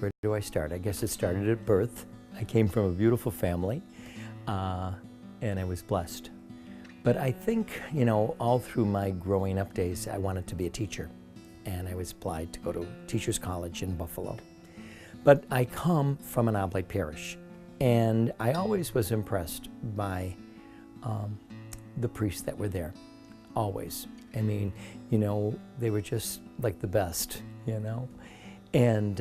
Where do I start? I guess it started at birth. I came from a beautiful family, and I was blessed. But I think, all through my growing up days, I wanted to be a teacher. And I was applied to go to Teachers College in Buffalo. But I come from an Oblate parish, and I always was impressed by the priests that were there, always. I mean, they were just like the best, And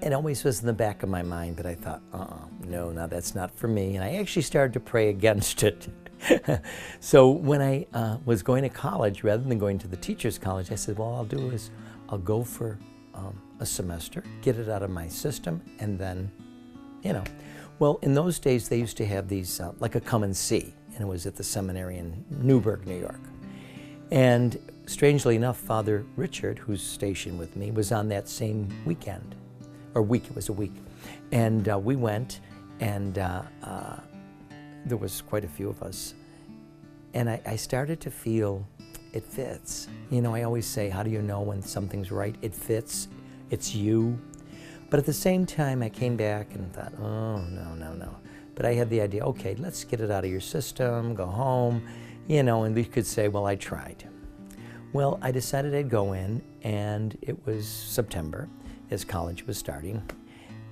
it always was in the back of my mind, but I thought, no, that's not for me. And I actually started to pray against it. So when I was going to college, rather than going to the Teachers College, I said, well, all I'll do is I'll go for a semester, get it out of my system, and then, Well, in those days, they used to have these, like a come and see, and it was at the seminary in Newburgh, New York. And strangely enough, Father Richard, who's stationed with me, was on that same weekend, or week, it was a week. And we went, and there was quite a few of us. And I started to feel it fits. I always say, how do you know when something's right? It fits, it's you. But at the same time, I came back and thought, oh, no. But I had the idea, okay, let's get it out of your system, go home, and we could say, well, I tried. Well, I decided I'd go in, and it was September, as college was starting,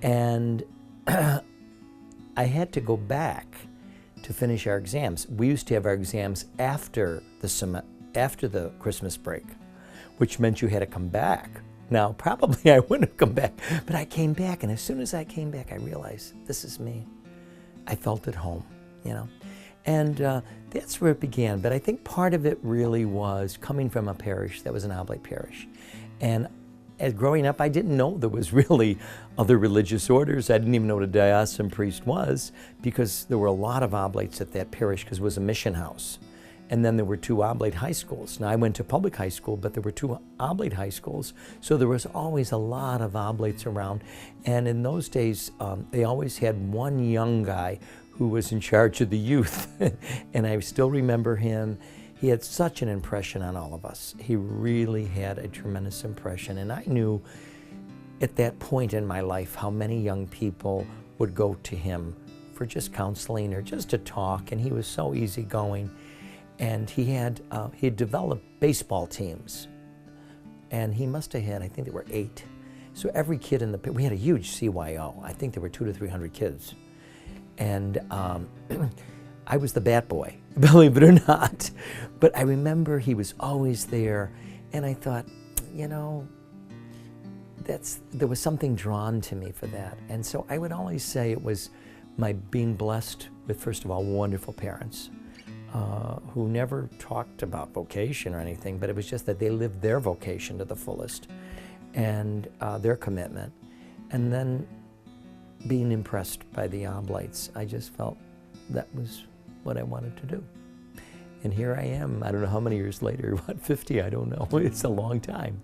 and I had to go back to finish our exams. We used to have our exams after the Christmas break, which meant you had to come back. Now, probably I wouldn't have come back, but I came back, and as soon as I came back, I realized this is me. I felt at home, And that's where it began. But I think part of it really was coming from a parish that was an Oblate parish. And as growing up, I didn't know there was really other religious orders. I didn't even know what a diocesan priest was, because there were a lot of Oblates at that parish, because it was a mission house. And then there were 2 Oblate high schools. Now, I went to public high school, but there were 2 Oblate high schools, so there was always a lot of Oblates around. And in those days, they always had one young guy who was in charge of the youth. And I still remember him. He had such an impression on all of us. He really had a tremendous impression. And I knew at that point in my life how many young people would go to him for just counseling or just to talk. And he was so easygoing. And he had developed baseball teams. And he must have had, I think there were 8. So every kid we had a huge CYO. I think there were 200 to 300 kids. And I was the bat boy, believe it or not. But I remember he was always there, and I thought, there was something drawn to me for that. And so I would always say it was my being blessed with, first of all, wonderful parents who never talked about vocation or anything, but it was just that they lived their vocation to the fullest and their commitment. And then being impressed by the Oblates, I just felt that was what I wanted to do. And here I am, I don't know how many years later, 50, I don't know, it's a long time.